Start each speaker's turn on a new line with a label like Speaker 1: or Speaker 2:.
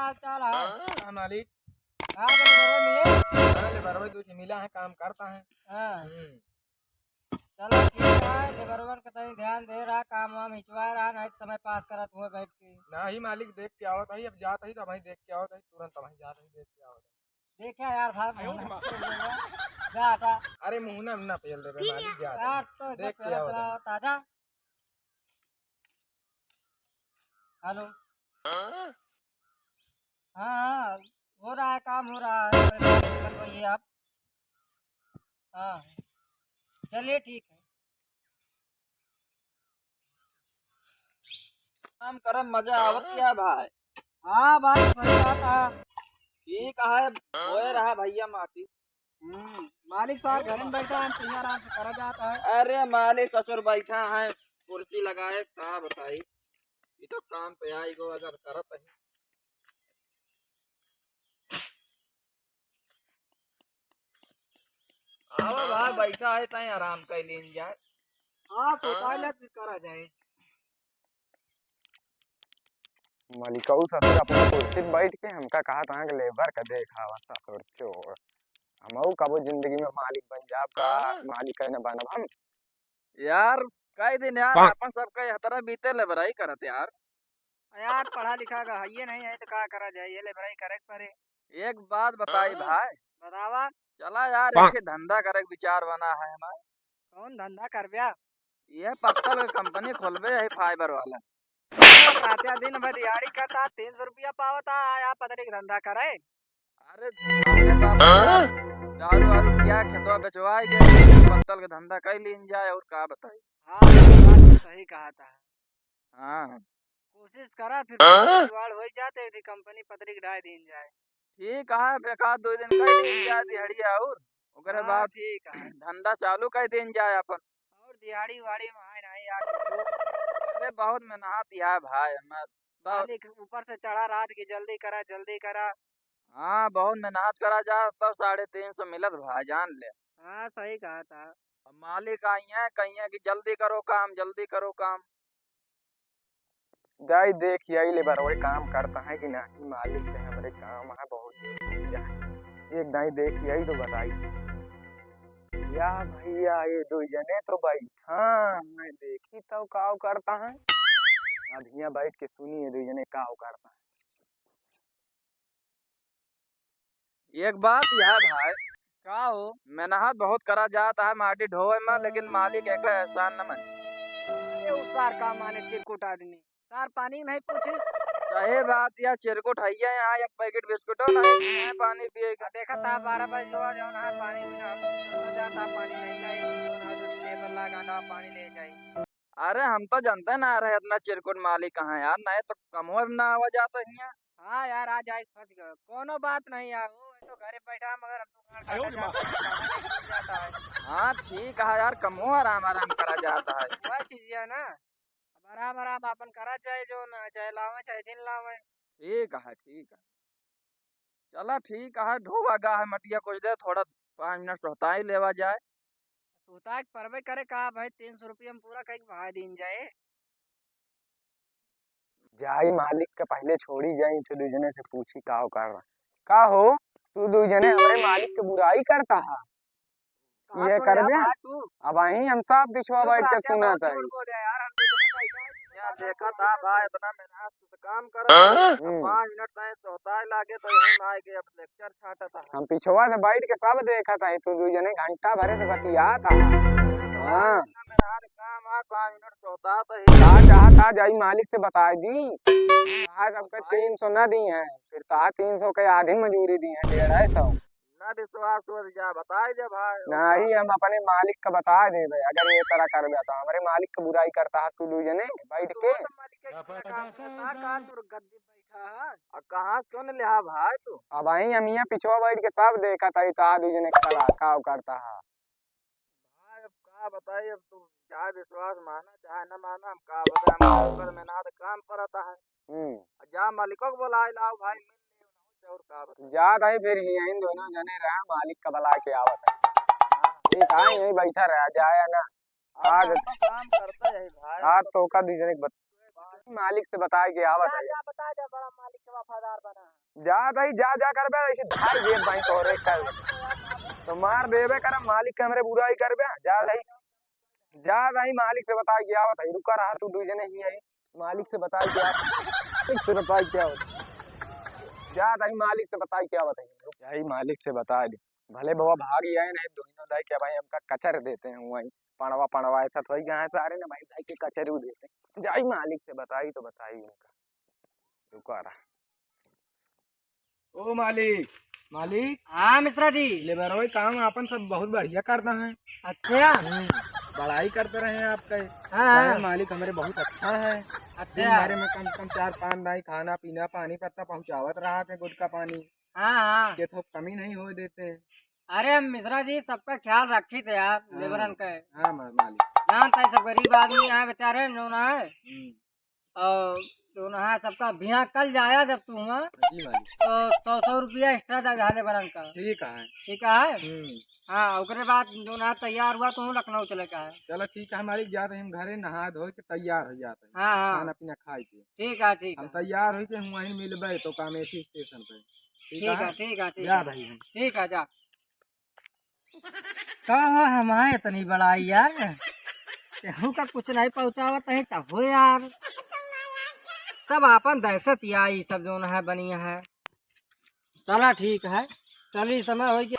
Speaker 1: हाल चाल है?
Speaker 2: हाँ मालिक।
Speaker 1: हाँ मिले।
Speaker 2: हाँ लेबरवा दो मिला है, काम करता है।
Speaker 1: हाँ चलो ठीक है, लेबरवन का तनी ध्यान दे रहा, काम वाम हिचवा रहा, नहीं तो समय पास करत हुए बैठ के।
Speaker 2: ना ही मालिक देख के आवत है, अब जात है तो वहीं देख के आवत है, तुरंत वहीं जात है देख के आवत है।
Speaker 1: देखा यार भाई जा हटा।
Speaker 2: अरे मुंह ना पेल देवे मालिक, जात है
Speaker 1: यार तो
Speaker 2: देख के
Speaker 1: पहले
Speaker 2: आवत
Speaker 1: चला
Speaker 2: है।
Speaker 1: ताजा। हेलो। हाँ हाँ हो रहा है, काम हो रहा है, परेशानी मत होइए आप। हाँ चलिए ठीक है।
Speaker 3: काम करम मजा आवत क्या भाई?
Speaker 1: हाँ बात तो सही बात है।
Speaker 3: ठीक है, होए रहा भैया माटी।
Speaker 1: मालिक साहब घर में बैठा है, बढ़िया आराम से करा जाता है।
Speaker 3: अरे मालिक ससुर बैठा है, कुर्सी लगाए का बताई, ये तो काम पे आई गो अगर करत है। आओ भाई बैठा है तय आराम कर लीन जाए।
Speaker 1: हाँ सोता करा जाए।
Speaker 4: मलिकाऊ ससुर अपना कुर्सी पे बैठ के हमका कहा था कि लेबर का देखा हुआ ससुर चोर। हमऊ कबो जिंदगी में मालिक बन जाब का, मालिक न बनब हम।
Speaker 3: यार कई दिन यार अपन सबका हतरा बीते ले बराई करत यार।
Speaker 1: यार पढ़ा लिखा का है नहीं है तो क्या करा जाए, ये ले बड़ाई करे पड़े।
Speaker 3: एक बात बताई भाई,
Speaker 1: बतावा।
Speaker 3: चला यार एक धंधा करे के विचार बना है हमारा।
Speaker 1: कौन धंधा कर ब्या?
Speaker 3: ये पत्तल कंपनी खोलबे है फाइबर वाला।
Speaker 1: रात्या दिन भर दिहाड़ी करता, 300 रुपया पावता, आया पता नहीं धंधा करे।
Speaker 3: अरे अपने बाप यार दारू वारू पिया खेतवा बेचवाए के पत्तल का धंधा कर लीन जाए और का बताई।
Speaker 1: हाँ ये बात तो सही कहा था।
Speaker 3: हाँ
Speaker 1: कोशिश करा फिर जुगाड़ हो जाते थी, कंपनी पत्रिक डाल दीन जाए।
Speaker 3: ठीक है, बेकार 2 दिन कर लीन जाए दिहाड़िया और ओकरे
Speaker 1: हाँ
Speaker 3: बाद
Speaker 1: ठीक है।
Speaker 3: धंधा चालू कर देन जाए अपन।
Speaker 1: और दिहाड़ी वाड़ी में आए नहीं यार कुछो।
Speaker 3: अरे बहुत मेहनत यार भाई मैं
Speaker 1: मालिक ऊपर से चढ़ा रात की, जल्दी करा जल्दी करा।
Speaker 3: हाँ बहुत मेहनत करा जा तब 350 मिलत भाई जान ले।
Speaker 1: हाँ सही कहा था।
Speaker 3: अब मालिक आई है कही है कि जल्दी करो काम जल्दी करो काम।
Speaker 4: जाई देख यही लेबर वही काम करता है कि नहीं, मालिक से हमारे काम है बहुत। एक दाई देख यही तो बताई। या भैया ये दो जने तो बैठा, मैं देखी तो काव करता है। अधिया बैठ के सुनी ये दो जने काव करता है।
Speaker 3: एक बात यार भाई,
Speaker 1: का हो?
Speaker 3: मेहनत बहुत करा जाता है माटी ढोए में, लेकिन मालिक एक एहसान न मन।
Speaker 1: अरे उस सार का माने चिरकुट आदमी सार पानी नहीं पूछे।
Speaker 3: सही बात या चिरकुट है यहाँ एक पैकेट बिस्कुट नहीं है पानी पिएगा।
Speaker 1: देखा था 12 बजे जो है पानी बिना हम जाता, पानी नहीं लाई टेबल लगा पानी ले जाए।
Speaker 3: अरे हम तो जानते ना रहे इतना चिरकुट मालिक कहाँ यार, नहीं तो कमोर ना आवाज आता है यहाँ।
Speaker 1: हाँ यार आ जाए फंस गए, कोनो बात नहीं यार, वो तो घरे बैठा मगर हम तो जाता है।
Speaker 3: हाँ ठीक है यार, कमो आराम आराम करा जाता है।
Speaker 1: वह चीज है ना, अब आराम आराम अपन करा चाहे जो ना चाहे लावे चाहे दिन लावे।
Speaker 3: ठीक है ठीक है, चला ठीक है ढोवा गा है मटिया कुछ दे थोड़ा 5 मिनट सोता ही लेवा जाए।
Speaker 1: सोता परवे करे कहा भाई, 300 रुपया में पूरा कहीं भाई दिन जाए।
Speaker 4: जाई मालिक का पहले छोड़ी जाई तो दो जने से पूछी काव कर रहा। का हो तू दो जने हमारे मालिक की बुराई करता है?
Speaker 1: कहाँ
Speaker 4: ये
Speaker 1: सुन
Speaker 4: कर
Speaker 1: लिया
Speaker 4: दे
Speaker 1: भाई तू?
Speaker 4: अब आई हम सब पिछवा बैठ के सुना था।
Speaker 1: झूठ बोले यार, हम तो तुम्हें पैसा
Speaker 3: यहाँ देखा था भाई इतना मेहनत से काम कर 5 मिनट में सोता ही लागे तो यही आए के अब लेक्चर छाटा था।
Speaker 4: हम पिछवा से बैठ के सब देखा था, तू दो जने घंटा भरे से बतिया था। हाँ
Speaker 3: काम है 5 मिनट सोता तो
Speaker 4: कहा चाहता जाई मालिक से बता दी, कहा सबका 300 न दी है, फिर कहा 300 के आधी मजूरी दी है 150।
Speaker 3: ना विश्वास हो जा बताई दे भाई।
Speaker 4: नहीं हम अपने मालिक का बता दे भाई, अगर ये तरह कर तो हमारे मालिक का बुराई करता है तू दो जने बैठ के।
Speaker 3: अब कहाँ क्यों न लिया भाई तू?
Speaker 4: अब आई हम यहाँ पिछवा बैठ के सब देखा था, तो दो जने कला काव करता है।
Speaker 3: भाई अब का बताइए, अब तुम चाहे विश्वास माना चाहे न माना, हम का बताए हम ऊपर में ना तो काम पर आता है। जा मालिकों को बुलाए लाओ भाई मिल ले और का बताए।
Speaker 4: जा भाई फिर यहीं दोनों जने रहा, मालिक का बुला के आवत है। ठीक है यहीं बैठा रहा जाए ना आज
Speaker 3: काम करता है भाई।
Speaker 4: आज तो का दो जने मालिक से बता के आवत है
Speaker 3: जा बता जा, बड़ा मालिक के वफादार बना है।
Speaker 4: जा भाई जा कर बे ऐसे धाई दे भाई तोरे कर तो मार देबे कर मालिक के हमरे बुराई करबे जा भाई मालिक से बता के आवत है रुका रहा तू दू जने ही है मालिक से बता के आवत फिर बता के आवत जा भाई मालिक से बता के आवत है यही मालिक से बता दे भले बाबा भाग ही आए नहीं दोनों दाई के भाई हमका कचर देते हैं वही पड़वा ऐसा थोड़ी यहाँ सारे ना भाई दाई के कचर देते हैं जाई मालिक से बताई तो बताई उनका रुका रहा
Speaker 2: ओ मालिक मालिक
Speaker 1: हाँ मिश्रा जी।
Speaker 2: लेबर वही काम अपन सब बहुत बढ़िया करता है।
Speaker 1: अच्छा।
Speaker 2: बड़ाई करते रहे आपका
Speaker 1: हाँ।
Speaker 2: मालिक हमारे बहुत अच्छा है।
Speaker 1: अच्छा।
Speaker 2: हमारे में कम से कम 4-5 दाई खाना पीना पानी पत्ता पहुँचावत रहा थे गुटका पानी
Speaker 1: हाँ हाँ
Speaker 2: के तो कमी नहीं हो देते।
Speaker 1: अरे हम मिश्रा जी सबका ख्याल रखी थे यार लेबरन का।
Speaker 2: हाँ मालिक
Speaker 1: जानता है सब गरीब आदमी है बेचारे जो ना है और जो ना है सबका बिया कल जाया जब तू हुआ
Speaker 2: जी मालिक
Speaker 1: तो 100 रुपया एक्स्ट्रा जा लेबरन का।
Speaker 2: ठीक है।
Speaker 1: ठीक है। हाँ उसके बाद जो ना तैयार हुआ तो लखनऊ चले का है।
Speaker 2: चलो ठीक है मालिक जाते हैं हम घरे नहा धो के तैयार हो जाते हैं
Speaker 1: हाँ हाँ
Speaker 2: खाना पीना खाए के
Speaker 1: ठीक है ठीक
Speaker 2: हम
Speaker 1: है
Speaker 2: तैयार हो के हम वहीं मिलबे तो कामेठी स्टेशन पे।
Speaker 1: ठीक है ठीक है ठीक
Speaker 2: जा
Speaker 1: है
Speaker 2: भाई हम
Speaker 1: ठीक है जा। कहा हमारे इतनी बड़ाई यार केहू का कुछ नहीं पहुँचावत है तब हो यार सब आपन दहशत या सब जो है बनिया है। चला ठीक है चली समय हो गया।